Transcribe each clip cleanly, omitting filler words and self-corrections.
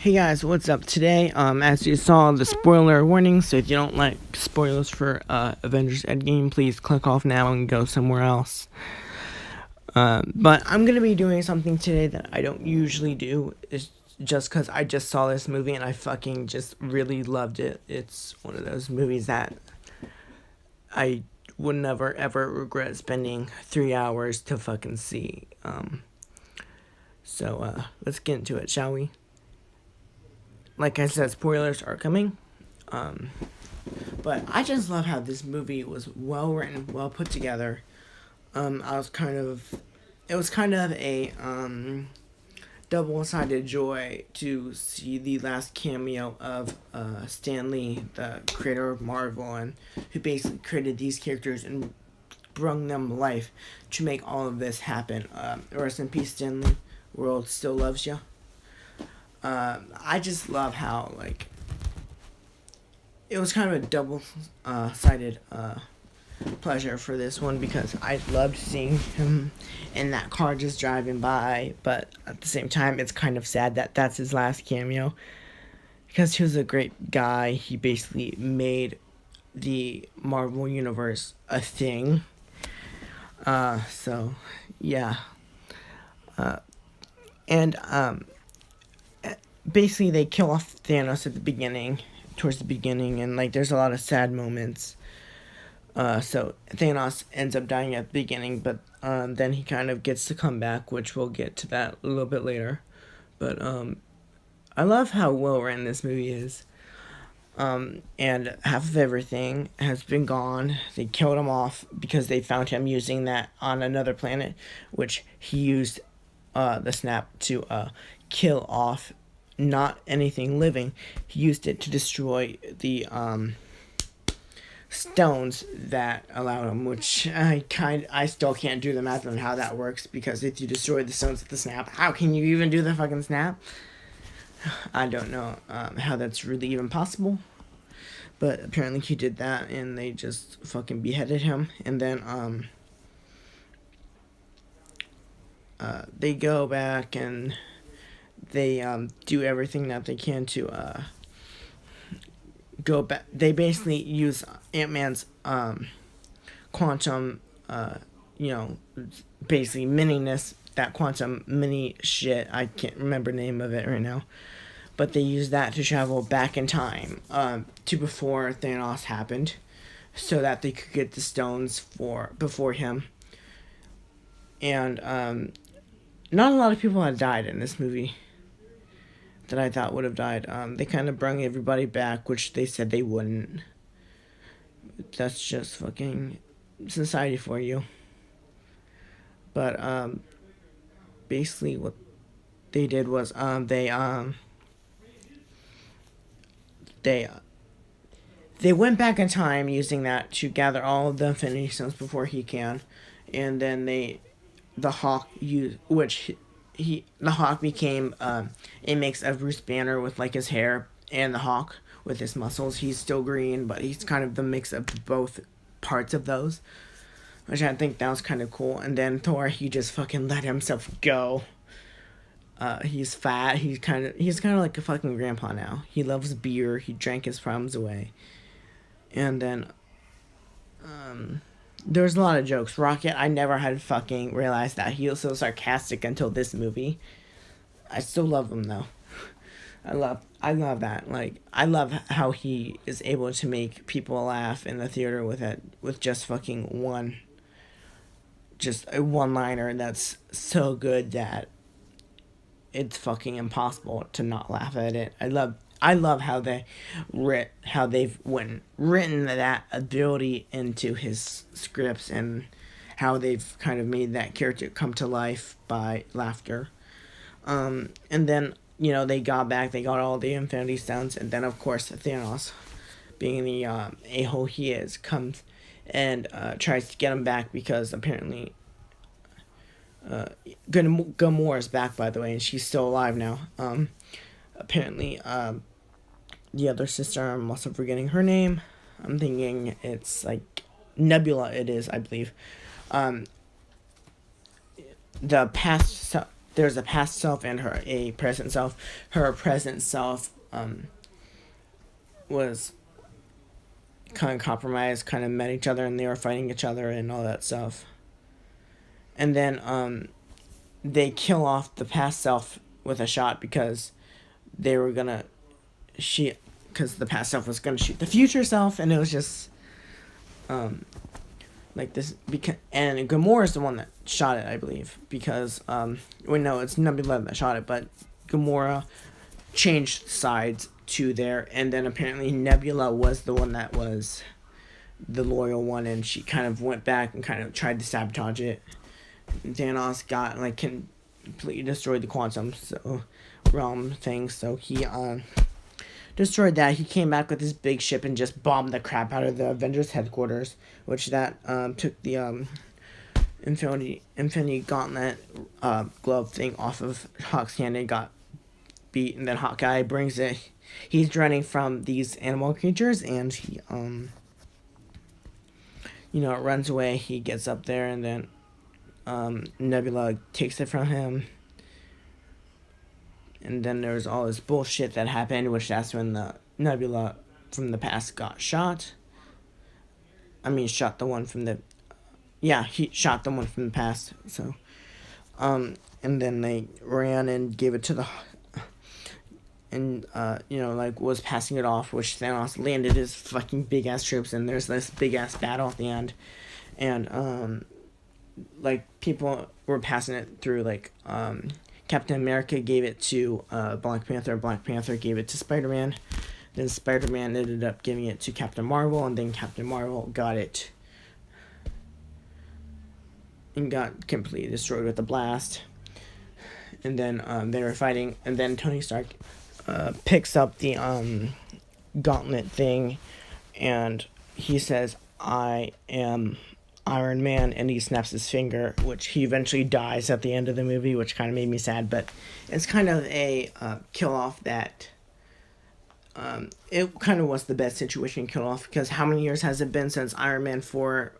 Hey guys, what's up? Today, as you saw the spoiler warning, so if you don't like spoilers for Avengers Endgame, please click off now and go somewhere else. But I'm gonna be doing something today that I don't usually do. It's just because I just saw this movie and I fucking just really loved it. It's one of those movies that I would never ever regret spending 3 hours to fucking see. So let's get into it, shall we? Like I said, spoilers are coming. But I just love how this movie was well written, well put together. It was kind of a double-sided joy to see the last cameo of Stan Lee, the creator of Marvel, and who basically created these characters and brought them life to make all of this happen. Rest in peace, Stan Lee. World still loves you. I just love how, like, it was kind of a double-sided pleasure for this one because I loved seeing him in that car just driving by, but at the same time, it's kind of sad that that's his last cameo because he was a great guy. He basically made the Marvel Universe a thing. So, yeah. And basically they kill off Thanos at the beginning, towards the beginning, and like there's a lot of sad moments. So Thanos ends up dying at the beginning, but then he kind of gets to come back, which we'll get to that a little bit later. But I love how well written this movie is. And half of everything has been gone. They killed him off because they found him using that on another planet, which he used the snap to kill off not anything living. He used it to destroy the stones that allowed him, which I still can't do the math on how that works, because if you destroy the stones with the snap, how can you even do the fucking snap? I don't know how that's really even possible, but apparently he did that, and they just fucking beheaded him, and then they go back and they do everything that they can to go back. They basically use Ant-Man's quantum, basically mininess, that quantum mini shit. I can't remember the name of it right now. But they use that to travel back in time to before Thanos happened, so that they could get the stones before him. And not a lot of people had died in this movie that I thought would have died. They kind of brought everybody back, which they said they wouldn't. That's just fucking society for you. But basically what they did was they went back in time using that to gather all of the Infinity Stones before he can, and then the Hawk the Hawk became a mix of Bruce Banner with like his hair and the Hawk with his muscles. He's still green, but he's kind of the mix of both parts of those, which I think that was kind of cool. And then Thor, he just fucking let himself go. He's fat. He's kind of like a fucking grandpa now. He loves beer. He drank his problems away. And then there's a lot of jokes. Rocket, I never had fucking realized that he was so sarcastic until this movie. I still love him though. I love that. Like, I love how he is able to make people laugh in the theater with just fucking a one-liner that's so good that it's fucking impossible to not laugh at it. I love how they've written that ability into his scripts, and how they've kind of made that character come to life by laughter. And then, they got back, they got all the Infinity Stones, and then of course Thanos, being the a-hole he is, comes and tries to get him back, because apparently Gamora is back, by the way, and she's still alive now. Apparently, the other sister, I'm also forgetting her name. I'm thinking it's like Nebula, it is, I believe. The past there's a past self and a present self. Her present self was kind of compromised, kind of met each other, and they were fighting each other and all that stuff. And then they kill off the past self with a shot because they were gonna because the past self was gonna shoot the future self, and it was just like this and Gamora's the one that shot it, I believe, because no, it's Nebula that shot it, but Gamora changed sides to there, and then apparently Nebula was the one that was the loyal one, and she kind of went back and kind of tried to sabotage it. Thanos got completely destroyed the quantum realm thing, so he destroyed that. He came back with his big ship and just bombed the crap out of the Avengers headquarters, which that took the Infinity Gauntlet glove thing off of Hawk's hand and got beat. And then Hawkeye brings it. He's running from these animal creatures, and he runs away. He gets up there, and then Nebula takes it from him. And then there's all this bullshit that happened, which that's when the Nebula from the past got shot. Shot the one from the... Yeah, he shot the one from the past, so... and then they ran and gave it to the... And, was passing it off, which Thanos landed his fucking big-ass troops, and there's this big-ass battle at the end. And, people were passing it through, Captain America gave it to Black Panther. Black Panther gave it to Spider-Man. Then Spider-Man ended up giving it to Captain Marvel, and then Captain Marvel got it and got completely destroyed with a blast. And then they were fighting, and then Tony Stark picks up the gauntlet thing, and he says, "I am Iron Man," and he snaps his finger, which he eventually dies at the end of the movie, which kind of made me sad, but it's kind of a kill off that it kind of was the best situation kill off, because how many years has it been since Iron Man 4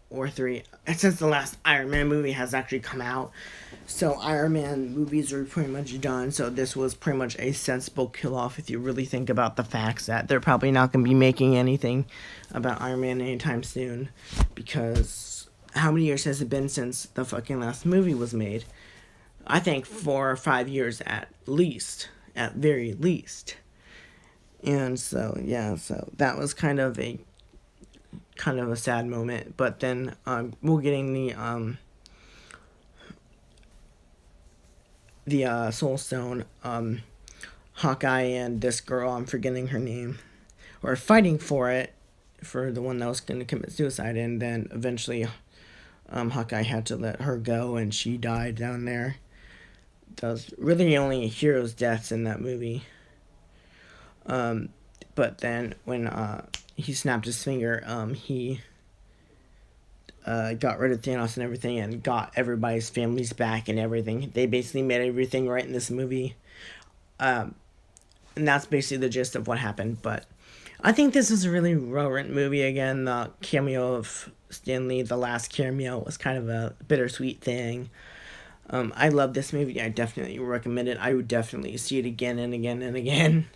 or 3, since the last Iron Man movie has actually come out? So Iron Man movies are pretty much done, so this was pretty much a sensible kill off if you really think about the facts that they're probably not going to be making anything about Iron Man anytime soon, because how many years has it been since the fucking last movie was made? I think 4 or 5 years at very least. And so that was kind of a sad moment. But then we're getting the Soul Stone. Hawkeye and this girl, I'm forgetting her name, were fighting for it, for the one that was going to commit suicide, and then eventually Hawkeye had to let her go, and she died down there. That was really only hero's deaths in that movie. But then when he snapped his finger, he got rid of Thanos and everything, and got everybody's families back and everything. They basically made everything right in this movie. And that's basically the gist of what happened. But I think this is a really well-written movie. Again, the cameo of Stan Lee, the last cameo, was kind of a bittersweet thing. I love this movie. I definitely recommend it. I would definitely see it again and again and again.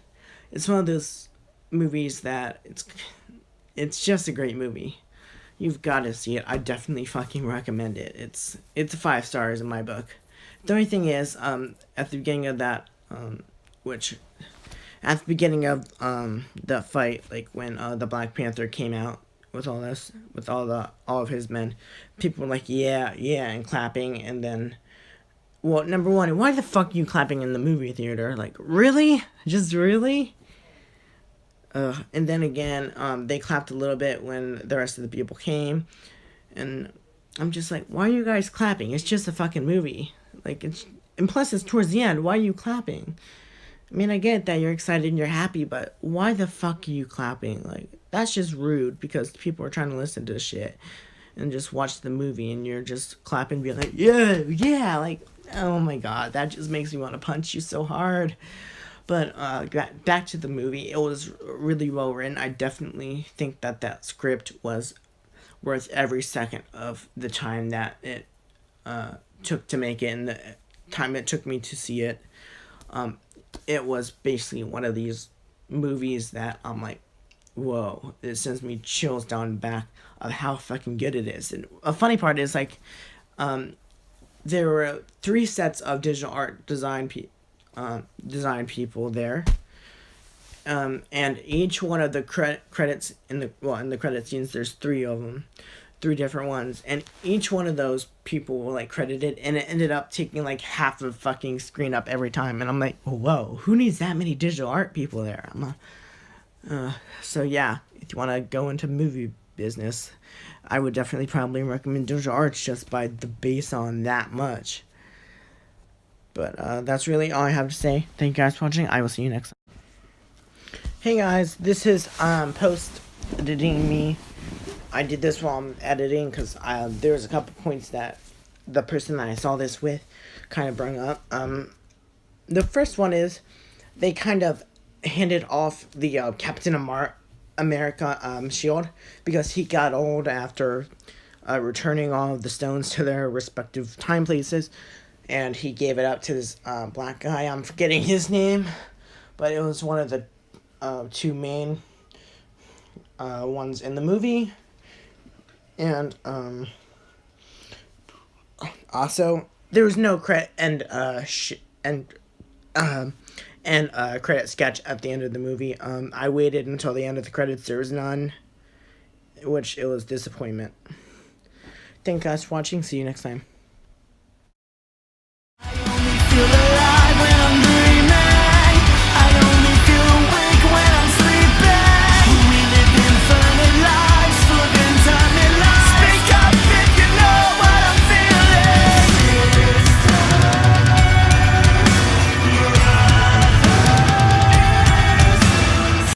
It's one of those movies that it's just a great movie. You've got to see it. I definitely fucking recommend it. It's 5 stars in my book. The only thing is, at the beginning of that, at the beginning of the fight, like when the Black Panther came out with all this, with all of his men, people were like, yeah, and clapping, and then, well, number one, why the fuck are you clapping in the movie theater? Like, really? Just really? And then again, they clapped a little bit when the rest of the people came, and I'm just like, why are you guys clapping? It's just a fucking movie. Like, and plus it's towards the end. Why are you clapping? I mean, I get that you're excited and you're happy, but why the fuck are you clapping? Like, that's just rude, because people are trying to listen to this shit and just watch the movie, and you're just clapping, being like, yeah, like, oh my god, that just makes me want to punch you so hard. But back to the movie, it was really well written. I definitely think that script was worth every second of the time that it took to make it, and time it took me to see it, it was basically one of these movies that I'm like, whoa, it sends me chills down the back of how fucking good it is. And a funny part is like, there were 3 sets of digital art design people there, and each one of the credits in the credit scenes, there's 3 of them, 3 different ones, and each one of those people were like credited, and it ended up taking like half the fucking screen up every time, and I'm like, whoa, who needs that many digital art people there? So yeah, if you want to go into movie business, I would definitely probably recommend digital arts just by the base on that much. But that's really all I have to say. Thank you guys for watching. I will see you next time. Hey guys, this is post editing me. I did this while I'm editing because there was a couple points that the person that I saw this with kind of brought up. The first one is they kind of handed off the Captain America shield because he got old after returning all of the stones to their respective time places, and he gave it up to this black guy. I'm forgetting his name, but it was one of the 2 main ones in the movie. And also there was no credit credit sketch at the end of the movie. I waited until the end of the credits. There was none, which it was disappointment. Thank you guys for watching. See you next time.